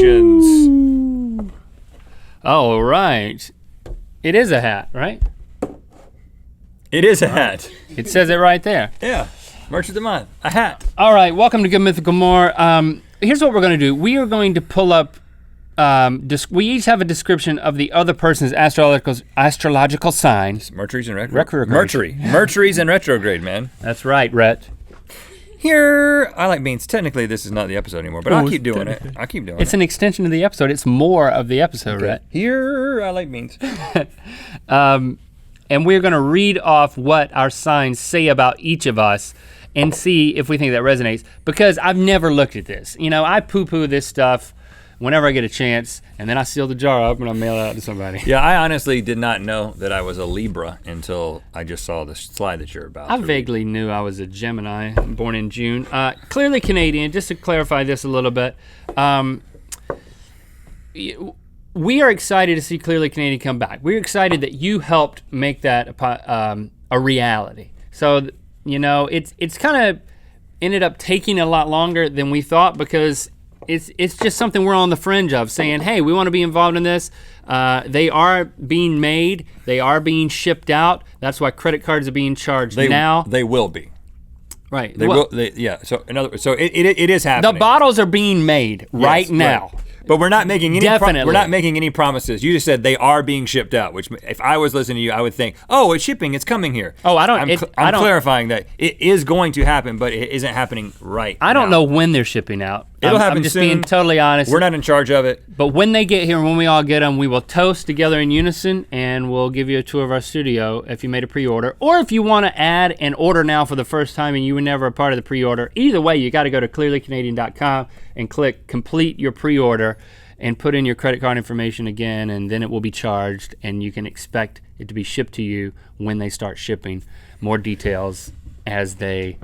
Congratulations. All right. It is a hat, right? It is a hat. It says it right there. Yeah. Merch of the month. A hat. All right. Welcome to Good Mythical More. Here's what we're going to do. We are going to pull up. We each have a description of the other person's astrological sign. Mercury's in retrograde. Mercury's in retrograde, man. That's right, Rhett. Here, I like beans. Technically, this is not the episode anymore, but I'll keep doing it. It's an extension of the episode. It's more of the episode, okay. Rhett. Here, I like beans. And we're gonna read off what our signs say about each of us and see if we think that resonates. Because I've never looked at this. You know, I poo-poo this stuff whenever I get a chance, and then I seal the jar up and I mail it out to somebody. Yeah, I honestly did not know that I was a Libra until I just saw the slide that you're about. I vaguely knew I was a Gemini, born in June. Clearly Canadian, just to clarify this a little bit. We are excited to see Clearly Canadian come back. We're excited that you helped make that a reality. So, you know, it's kind of ended up taking a lot longer than we thought because it's just something we're on the fringe of, saying, hey, we want to be involved in this. They are being made. They are being shipped out. That's why credit cards are being charged now. They will be. Right. They will. Yeah. So in other words, so it is happening. The bottles are being made right now. Right. But we're not making any. Definitely. We're not making any promises. You just said they are being shipped out, which if I was listening to you, I would think, oh, it's shipping. It's coming here. Oh, I'm clarifying that it is going to happen, but it isn't happening right now. I don't know when they're shipping out. It'll happen I'm just soon. being totally honest. We're not in charge of it. But when they get here and when we all get them, we will toast together in unison and we'll give you a tour of our studio if you made a pre-order. Or if you want to add an order now for the first time and you were never a part of the pre-order, either way, you got to go to clearlycanadian.com and click complete your pre-order and put in your credit card information again, and then it will be charged and you can expect it to be shipped to you when they start shipping. More details as they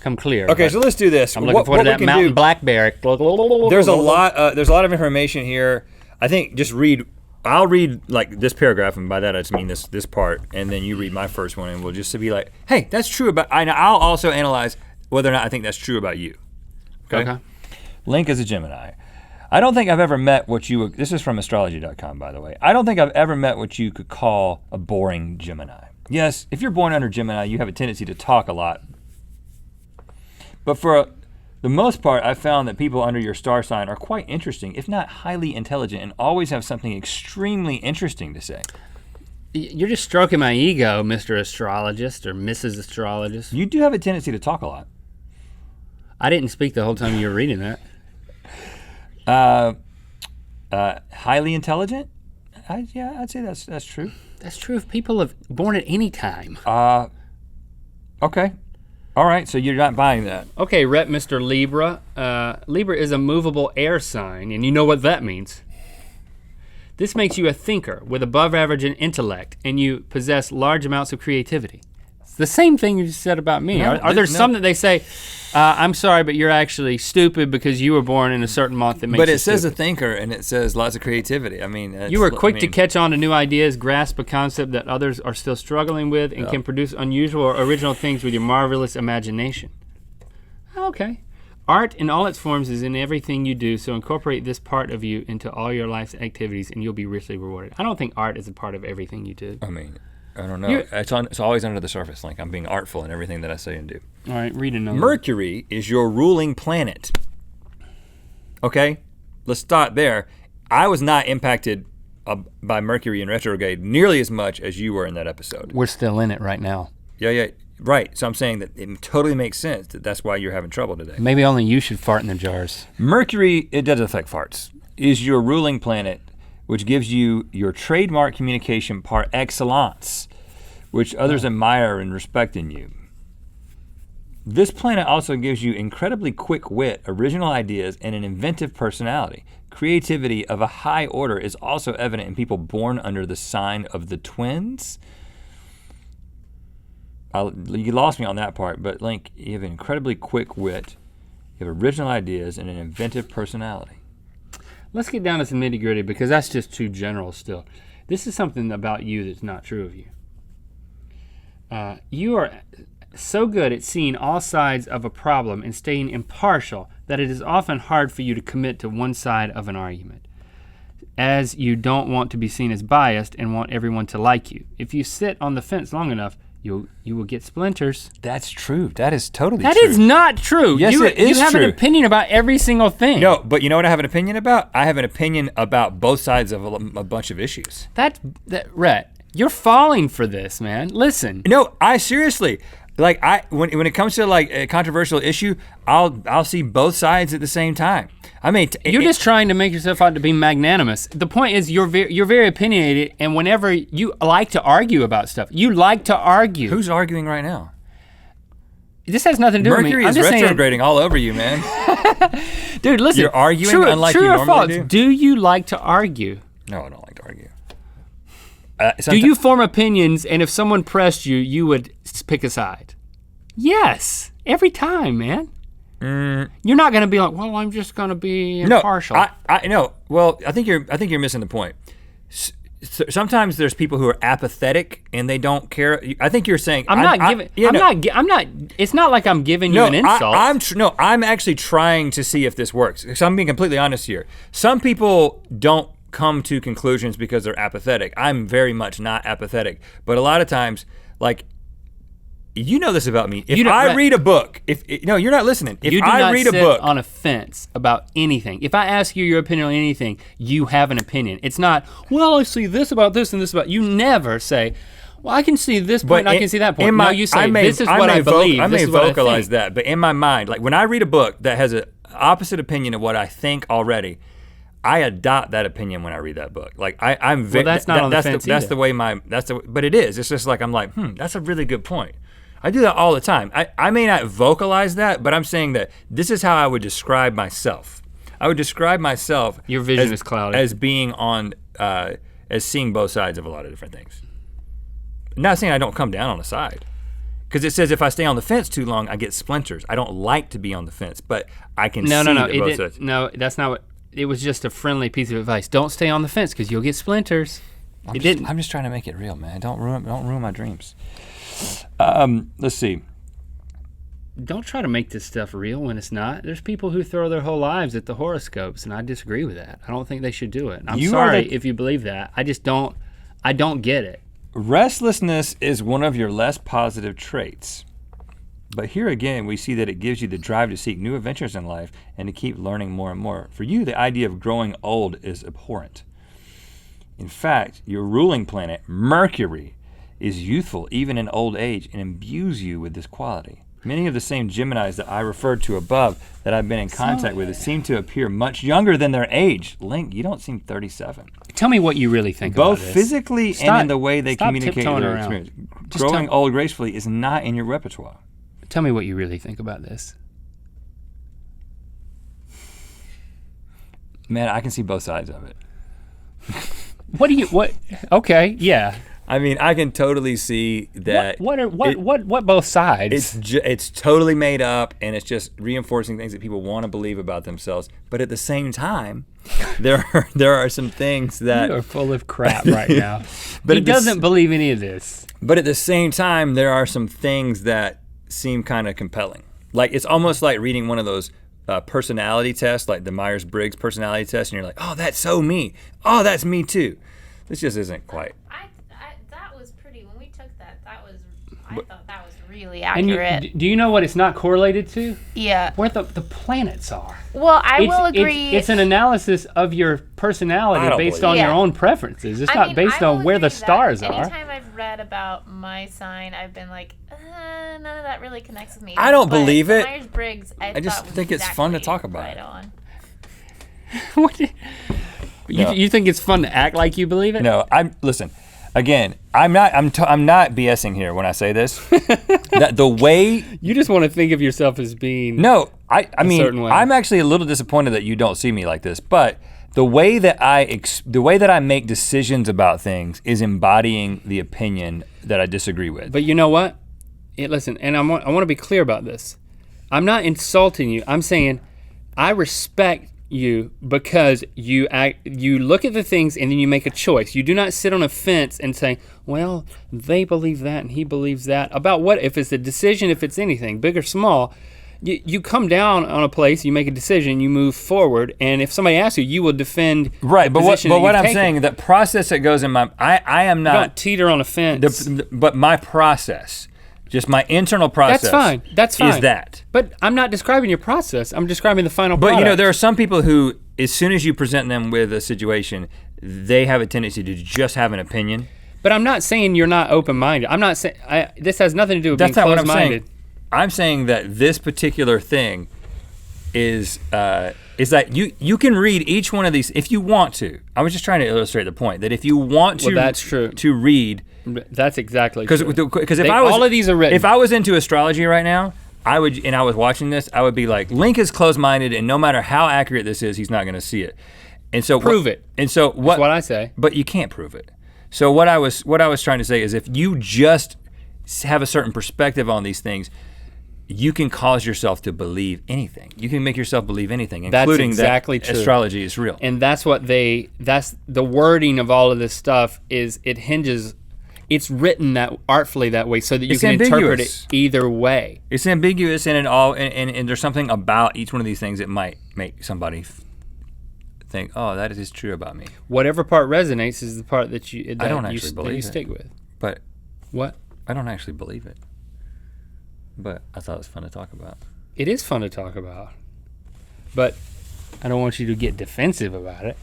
come clear. Okay, so let's do this. I'm looking forward to that mountain blackberry. There's a lot of information here. I think just read. I'll read like this paragraph, and by that I just mean this part, and then you read my first one, and we'll just be like, hey, that's true about. I'll also analyze whether or not I think that's true about you. Okay. Link is a Gemini. I don't think I've ever met what you. This is from astrology.com, by the way. I don't think I've ever met what you could call a boring Gemini. Yes, if you're born under Gemini, you have a tendency to talk a lot. But for the most part, I've found that people under your star sign are quite interesting, if not highly intelligent, and always have something extremely interesting to say. You're just stroking my ego, Mr. Astrologist or Mrs. Astrologist. You do have a tendency to talk a lot. I didn't speak the whole time you were reading that. Highly intelligent? Yeah, I'd say that's true. That's true if people have born at any time. Okay. All right, so you're not buying that. Okay, Rhett, Mr. Libra. Libra is a movable air sign, and you know what that means. This makes you a thinker with above average intellect, and you possess large amounts of creativity. It's the same thing you just said about me. No, are there some that they say, I'm sorry, but you're actually stupid because you were born in a certain month that makes you stupid? But it says a stupid. thinker, and it says lots of creativity. I mean, you are quick to catch on to new ideas, grasp a concept that others are still struggling with, and can produce unusual or original things with your marvelous imagination. Okay. Art in all its forms is in everything you do, so incorporate this part of you into all your life's activities and you'll be richly rewarded. I don't think art is a part of everything you do. I mean, I don't know. It's always under the surface. Like I'm being artful in everything that I say and do. All right, read another. Mercury is your ruling planet. Okay, let's start there. I was not impacted by Mercury in retrograde nearly as much as you were in that episode. We're still in it right now. Yeah, right. So I'm saying that it totally makes sense that's why you're having trouble today. Maybe only you should fart in the jars. Mercury, it does affect farts, is your ruling planet, which gives you your trademark communication par excellence, which others admire and respect in you. This planet also gives you incredibly quick wit, original ideas, and an inventive personality. Creativity of a high order is also evident in people born under the sign of the twins. You lost me on that part, but Link, you have an incredibly quick wit, you have original ideas, and an inventive personality. Let's get down to some nitty gritty because that's just too general still. This is something about you that's not true of you. You are so good at seeing all sides of a problem and staying impartial that it is often hard for you to commit to one side of an argument, as you don't want to be seen as biased and want everyone to like you. If you sit on the fence long enough, you will get splinters. That's true. That is totally true. That is not true. Yes, it is You have true. an opinion about every single thing. No, but you know what I have an opinion about? I have an opinion about both sides of a bunch of issues. Rhett, you're falling for this, man. Listen. No, I seriously, like when it comes to like a controversial issue, I'll see both sides at the same time. I mean, you're just trying to make yourself out to be magnanimous. The point is you're very opinionated, and whenever you like to argue about stuff, you like to argue. Who's arguing right now? This has nothing to do with me. Mercury is retrograding all over you, man. Dude, listen. You're arguing unlike you normally do? Do you like to argue? No, I don't like to argue. Do you form opinions, and if someone pressed you, you would pick a side? Yes, every time, man. You're not gonna be like, well, I'm just gonna be impartial. No, I know. Well, I think you're missing the point. Sometimes there's people who are apathetic and they don't care. I think you're saying I'm not. It's not like I'm giving you an insult. I'm actually trying to see if this works. So I'm being completely honest here. Some people don't come to conclusions because they're apathetic. I'm very much not apathetic, but a lot of times, like. You know this about me. If I read a book, no, you're not listening. If I read a book on a fence about anything, if I ask you your opinion on anything, you have an opinion. It's not, well, I see this about this and this about. You never say, well, I can see this point and I can see that point. No, you say, this is what I believe. I may vocalize that, but in my mind, like when I read a book that has an opposite opinion of what I think already, I adopt that opinion when I read that book. Like I'm very. Well, that's not on the fence either. That's the way but it is. It's just like I'm like, that's a really good point. I do that all the time. I may not vocalize that, but I'm saying that this is how I would describe myself. I would describe myself. Your vision is cloudy. As being on, as seeing both sides of a lot of different things. Not saying I don't come down on a side. Because it says if I stay on the fence too long, I get splinters. I don't like to be on the fence, but I can see both sides. No, that's not what, it was just a friendly piece of advice. Don't stay on the fence because you'll get splinters. I'm just trying to make it real, man. Don't ruin my dreams. Let's see. Don't try to make this stuff real when it's not. There's people who throw their whole lives at the horoscopes, and I disagree with that. I don't think they should do it. I'm sorry if you believe that. I don't get it. Restlessness is one of your less positive traits. But here again, we see that it gives you the drive to seek new adventures in life and to keep learning more and more. For you, the idea of growing old is abhorrent. In fact, your ruling planet, Mercury, is youthful even in old age and imbues you with this quality. Many of the same Geminis that I referred to above that I've been in contact with seem to appear much younger than their age. Link, you don't seem 37. Tell me what you really think about this. Both physically and in the way they communicate their experience. Growing old gracefully is not in your repertoire. Tell me what you really think about this. Man, I can see both sides of it. Okay, yeah. I mean, I can totally see that. What both sides? It's totally made up, and it's just reinforcing things that people want to believe about themselves. But at the same time, there are some things that you are full of crap right now. But he doesn't believe any of this. But at the same time, there are some things that seem kind of compelling. Like it's almost like reading one of those personality tests, like the Myers-Briggs personality test, and you're like, oh, that's so me. Oh, that's me too. This just isn't quite. I thought that was really accurate. And do you know what it's not correlated to? Yeah. Where the planets are. Well, I will agree. It's an analysis of your personality based on your own preferences. It's not based on where the stars are. Anytime I've read about my sign, I've been like, none of that really connects with me. I don't believe it. Myers-Briggs, I just think it's fun to talk about. What? You think it's fun to act like you believe it? No, listen. Again, I'm not BSing here when I say this. That the way you just want to think of yourself as being I mean, I'm actually a little disappointed that you don't see me like this, but the way that I make decisions about things is embodying the opinion that I disagree with. But you know what? Listen, and I want to be clear about this. I'm not insulting you. I'm saying I respect you because you look at the things and then you make a choice. You do not sit on a fence and say, well, they believe that and he believes that. About what? If it's a decision, if it's anything, big or small, you come down on a place, you make a decision, you move forward, and if somebody asks you, you will defend. Right, but what I'm saying, the process that goes in my, I am not. You don't teeter on a fence. But my process, just my internal process. That's fine. Is that. But I'm not describing your process. I'm describing the final product. But you know, there are some people who, as soon as you present them with a situation, they have a tendency to just have an opinion. But I'm not saying you're not open-minded. I'm not saying, this has nothing to do with being closed-minded. That's not what I'm saying. I'm saying that this particular thing is that you can read each one of these if you want to. I was just trying to illustrate the point that if you want to, that's true. To read. That's exactly true. Because if I was, all of these are written. If I was into astrology right now, I was watching this, I would be like, Link is closed-minded, and no matter how accurate this is, he's not going to see it. And so prove it. And so that's what I say. But you can't prove it. So what I was trying to say is, if you just have a certain perspective on these things, you can cause yourself to believe anything. You can make yourself believe anything, including that's exactly that true. Astrology is real. And that's the wording of all of this stuff is it hinges, it's written that artfully that way so that you can interpret it either way. It's ambiguous and and there's something about each one of these things that might make somebody think, oh, that is true about me. Whatever part resonates is the part that you stick with. But what? I don't actually believe it. But I thought it was fun to talk about. It is fun to talk about. But I don't want you to get defensive about it.